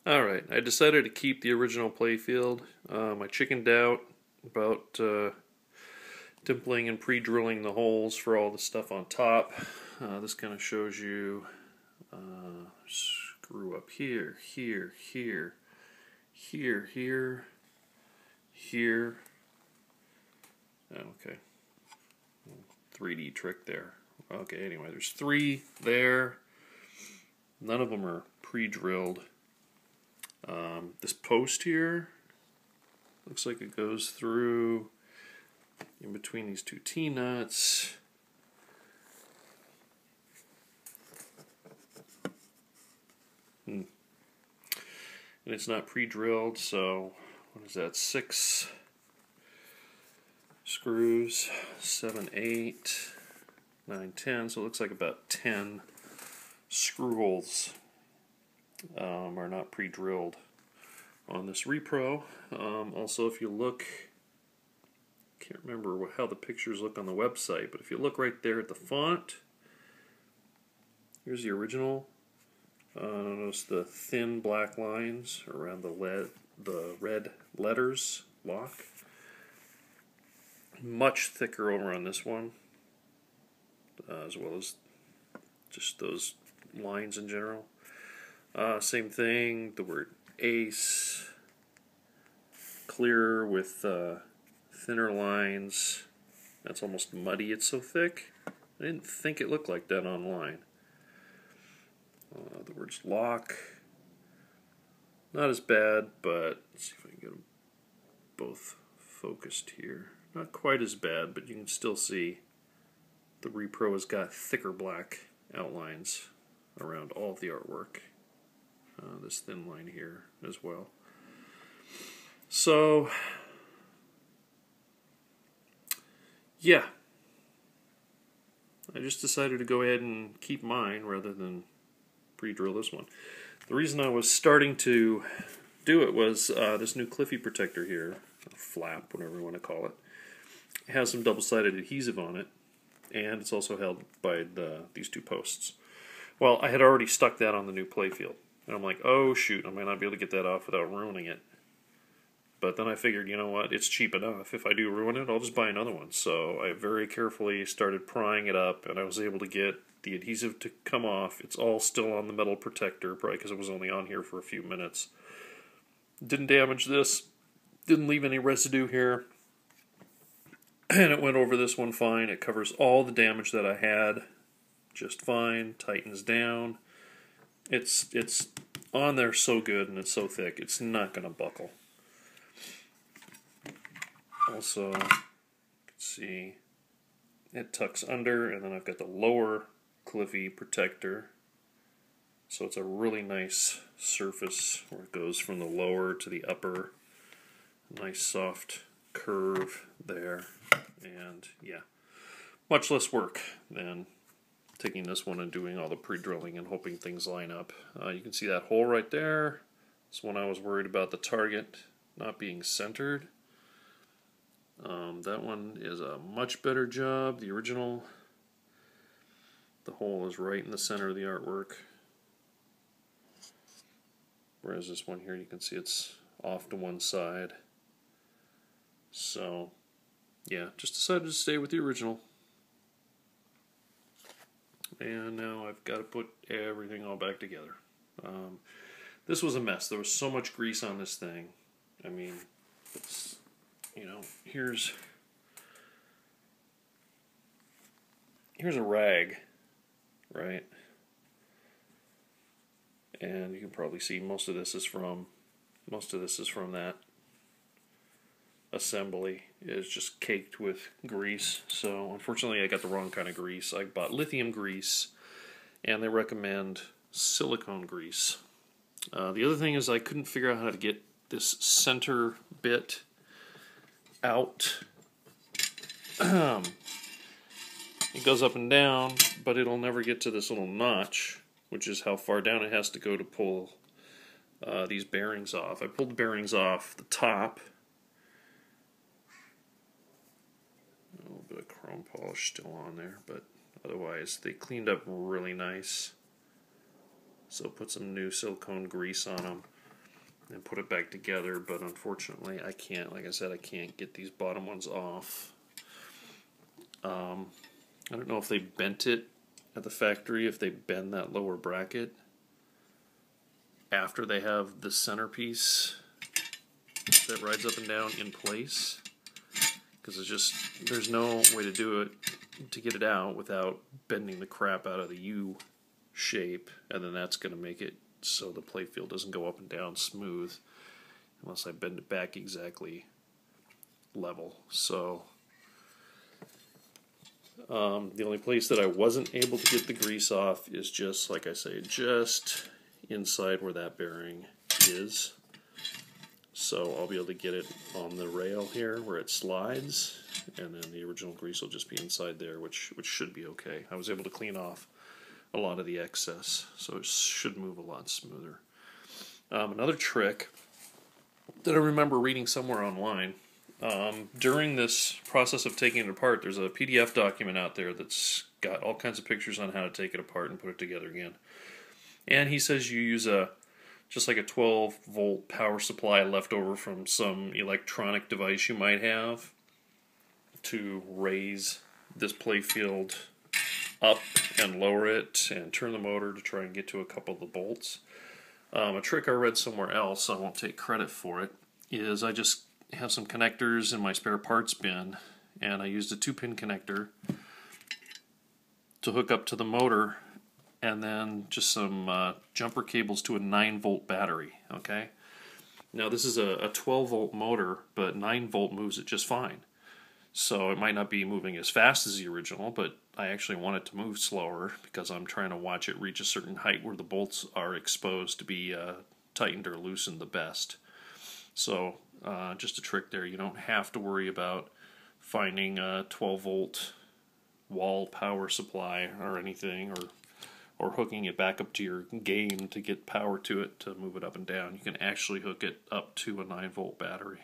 Alright, I decided to keep the original playfield. I chickened out about dimpling and pre-drilling the holes for all the stuff on top. This kind of shows you screw up here, here, here, here, here, here. Okay, 3D trick there. Okay, anyway, there's 3 there. None of them are pre-drilled. This post here looks like it goes through in between these 2 T-nuts. And it's not pre-drilled, so what is that, 6 screws, 7, 8, 9, 10, so it looks like about 10 screw holes are not pre-drilled on this repro. Also, if you look, can't remember how the pictures look on the website, but if you look right there at the font, here's the original. Notice the thin black lines around the red letters, lock. Much thicker over on this one, as well as just those lines in general. Same thing, the word ace, clear with thinner lines. That's almost muddy, it's so thick. I didn't think it looked like that online. The words lock, not as bad, but let's see if I can get them both focused here. Not quite as bad, but you can still see the repro has got thicker black outlines around all of the artwork. This thin line here as well. So, yeah, I just decided to go ahead and keep mine rather than pre-drill this one. The reason I was starting to do it was this new Cliffy protector here, or flap, whatever you want to call it. It has some double-sided adhesive on it, and it's also held by these 2 posts. Well, I had already stuck that on the new playfield, and I'm like, oh shoot, I might not be able to get that off without ruining it. But then I figured, you know what, it's cheap enough. If I do ruin it, I'll just buy another one. So I very carefully started prying it up, and I was able to get the adhesive to come off. It's all still on the metal protector, probably because it was only on here for a few minutes. Didn't damage this, didn't leave any residue here, and it went over this one fine. It covers all the damage that I had just fine, tightens down. It's on there so good, and it's so thick, it's not going to buckle. Also, you can see it tucks under, and then I've got the lower Cliffy protector. So it's a really nice surface where it goes from the lower to the upper. Nice soft curve there. And yeah, much less work than taking this one and doing all the pre-drilling and hoping things line up. You can see that hole right there. That's when I was worried about the target not being centered. That one is a much better job. The original, the hole is right in the center of the artwork. Whereas this one here, you can see it's off to one side. So, yeah, just decided to stay with the original. And now I've got to put everything all back together. This was a mess. There was so much grease on this thing. I mean, it's, you know, here's a rag, right? And you can probably see most of this is from that assembly. It's just caked with grease. So unfortunately I got the wrong kind of grease. I bought lithium grease, and they recommend silicone grease. The other thing is I couldn't figure out how to get this center bit out. It goes up and down, but it'll never get to this little notch, which is how far down it has to go to pull these bearings off. I pulled the bearings off the top. A little bit of chrome polish still on there, but otherwise they cleaned up really nice. So put some new silicone grease on them. and put it back together, but unfortunately I can't. Like I said, I can't get these bottom ones off. I don't know if they bent it at the factory, if they bend that lower bracket after they have the centerpiece that rides up and down in place, because it's just, there's no way to do it, to get it out without bending the crap out of the U shape, and then that's going to make it so the playfield doesn't go up and down smooth unless I bend it back exactly level. So the only place that I wasn't able to get the grease off is just, like I say, just inside where that bearing is. So I'll be able to get it on the rail here where it slides, and then the original grease will just be inside there, which should be okay. I was able to clean off a lot of the excess, so it should move a lot smoother. Another trick that I remember reading somewhere online, during this process of taking it apart, there's a PDF document out there that's got all kinds of pictures on how to take it apart and put it together again. And he says you use just like a 12-volt power supply left over from some electronic device you might have to raise this playfield up and lower it and turn the motor to try and get to a couple of the bolts. A trick I read somewhere else, I won't take credit for it, is I just have some connectors in my spare parts bin, and I used a 2-pin connector to hook up to the motor, and then just some jumper cables to a 9-volt battery. Okay, now this is a 12-volt motor, but 9-volt moves it just fine. So it might not be moving as fast as the original, but I actually want it to move slower because I'm trying to watch it reach a certain height where the bolts are exposed to be tightened or loosened the best. So just a trick there. You don't have to worry about finding a 12-volt wall power supply or anything, or hooking it back up to your game to get power to it to move it up and down. You can actually hook it up to a 9-volt battery.